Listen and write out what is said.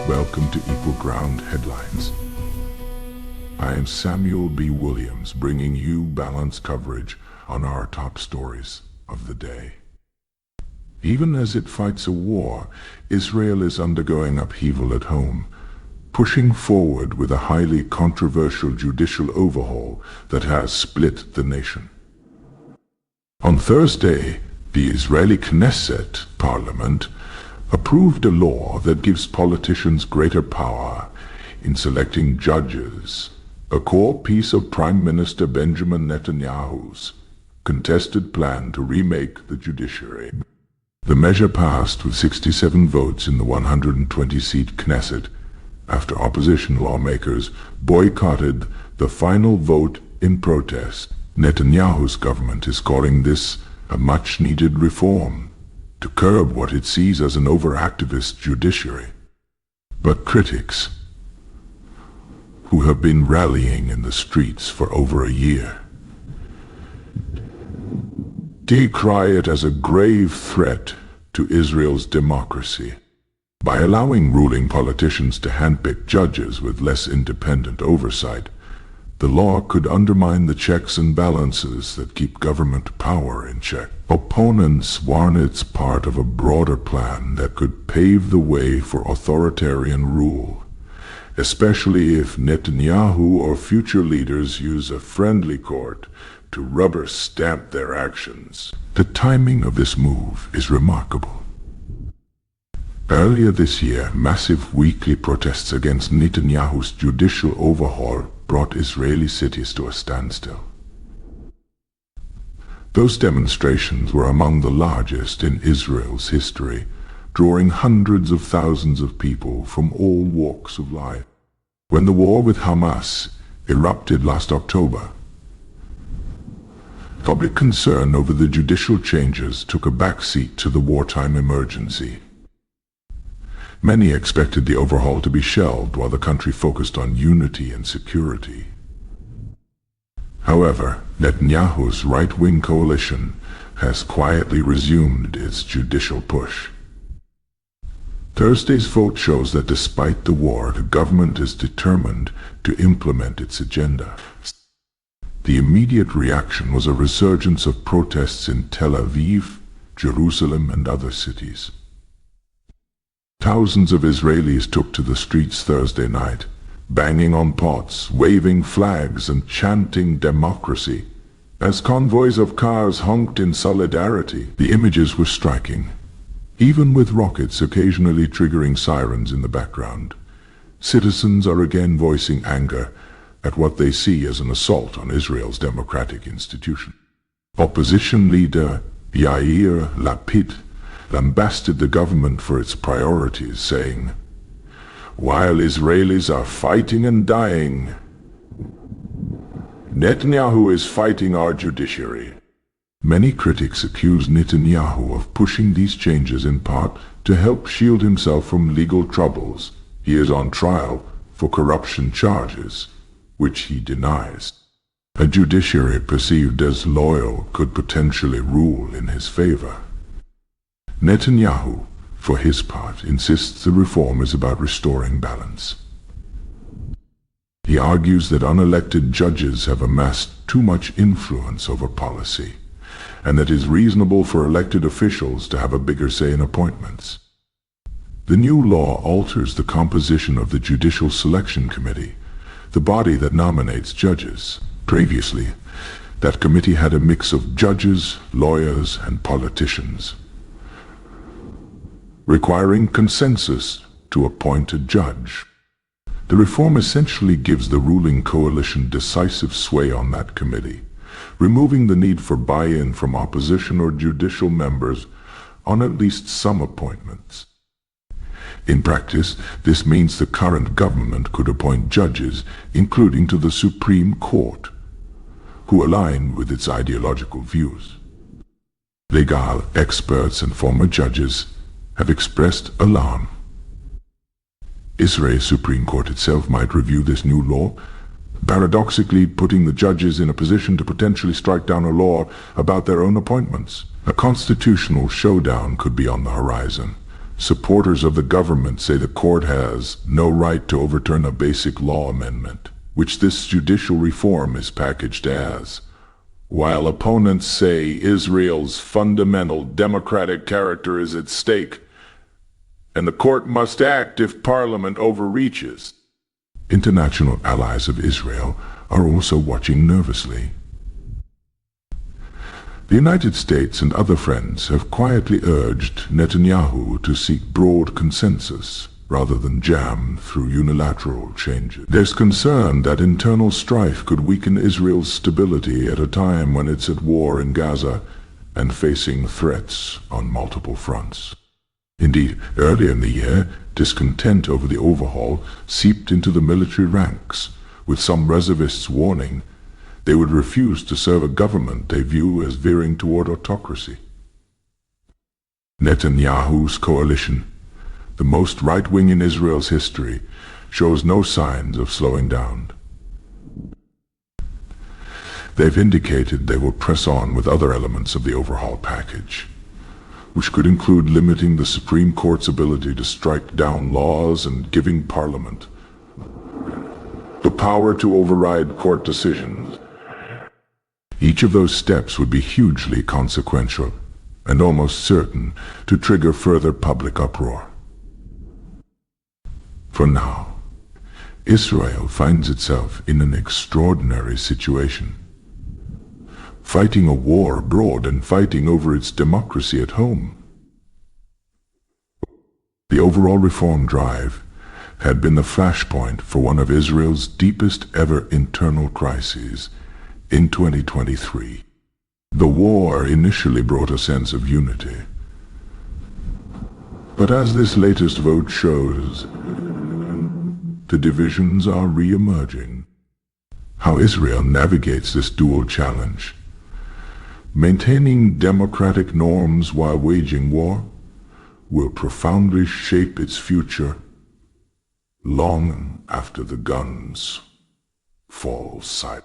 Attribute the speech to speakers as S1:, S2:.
S1: Welcome to Equal Ground Headlines. I am Samuel B. Williams, bringing you balanced coverage on our top stories of the day. Even as it fights a war, Israel is undergoing upheaval at home, pushing forward with a highly controversial judicial overhaul that has split the nation. On Thursday, the Israeli Knesset parliament approved a law that gives politicians greater power in selecting judges, a core piece of Prime Minister Benjamin Netanyahu's contested plan to remake the judiciary. The measure passed with 67 votes in the 120-seat Knesset after opposition lawmakers boycotted the final vote in protest. Netanyahu's government is calling this a much-needed reform to curb what it sees as an over-activist judiciary. But critics, who have been rallying in the streets for over a year, decry it as a grave threat to Israel's democracy. By allowing ruling politicians to handpick judges with less independent oversight, the law could undermine the checks and balances that keep government power in check. Opponents warn it's part of a broader plan that could pave the way for authoritarian rule, especially if Netanyahu or future leaders use a friendly court to rubber stamp their actions. The timing of this move is remarkable. Earlier this year, massive weekly protests against Netanyahu's judicial overhaul brought Israeli cities to a standstill. Those demonstrations were among the largest in Israel's history, drawing hundreds of thousands of people from all walks of life. When the war with Hamas erupted last October, public concern over the judicial changes took a backseat to the wartime emergency. Many expected the overhaul to be shelved while the country focused on unity and security. However, Netanyahu's right-wing coalition has quietly resumed its judicial push. Thursday's vote shows that despite the war, the government is determined to implement its agenda. The immediate reaction was a resurgence of protests in Tel Aviv, Jerusalem, and other cities. Thousands of Israelis took to the streets Thursday night, banging on pots, waving flags, and chanting democracy. As convoys of cars honked in solidarity, the images were striking. Even with rockets occasionally triggering sirens in the background, citizens are again voicing anger at what they see as an assault on Israel's democratic institution. Opposition leader Yair Lapid lambasted the government for its priorities, saying, "While Israelis are fighting and dying, Netanyahu is fighting our judiciary." Many critics accuse Netanyahu of pushing these changes in part to help shield himself from legal troubles. He is on trial for corruption charges, which he denies. A judiciary perceived as loyal could potentially rule in his favor. Netanyahu, for his part, insists the reform is about restoring balance. He argues that unelected judges have amassed too much influence over policy, and that it is reasonable for elected officials to have a bigger say in appointments. The new law alters the composition of the Judicial Selection Committee, the body that nominates judges. Previously, that committee had a mix of judges, lawyers, and politicians, requiring consensus to appoint a judge. The reform essentially gives the ruling coalition decisive sway on that committee, removing the need for buy-in from opposition or judicial members on at least some appointments. In practice, this means the current government could appoint judges, including to the Supreme Court, who align with its ideological views. Legal experts and former judges have expressed alarm. Israel's Supreme Court itself might review this new law, paradoxically putting the judges in a position to potentially strike down a law about their own appointments. A constitutional showdown could be on the horizon, Supporters of the government say the court has no right to overturn a basic law amendment, which this judicial reform is packaged as, while opponents say Israel's fundamental democratic character is at stake, and the court must act if Parliament overreaches. International allies of Israel are also watching nervously. The United States and other friends have quietly urged Netanyahu to seek broad consensus rather than jam through unilateral changes. There's concern that internal strife could weaken Israel's stability at a time when it's at war in Gaza and facing threats on multiple fronts. Indeed, earlier in the year, discontent over the overhaul seeped into the military ranks, with some reservists warning they would refuse to serve a government they view as veering toward autocracy. Netanyahu's coalition, the most right-wing in Israel's history, shows no signs of slowing down. They've indicated they will press on with other elements of the overhaul package, which could include limiting the Supreme Court's ability to strike down laws and giving Parliament the power to override court decisions. Each of those steps would be hugely consequential and almost certain to trigger further public uproar. For now, Israel finds itself in an extraordinary situation, fighting a war abroad and fighting over its democracy at home. The overall reform drive had been the flashpoint for one of Israel's deepest ever internal crises in 2023. The war initially brought a sense of unity. But as this latest vote shows, the divisions are re-emerging. How Israel navigates this dual challenge, maintaining democratic norms while waging war, will profoundly shape its future long after the guns fall silent.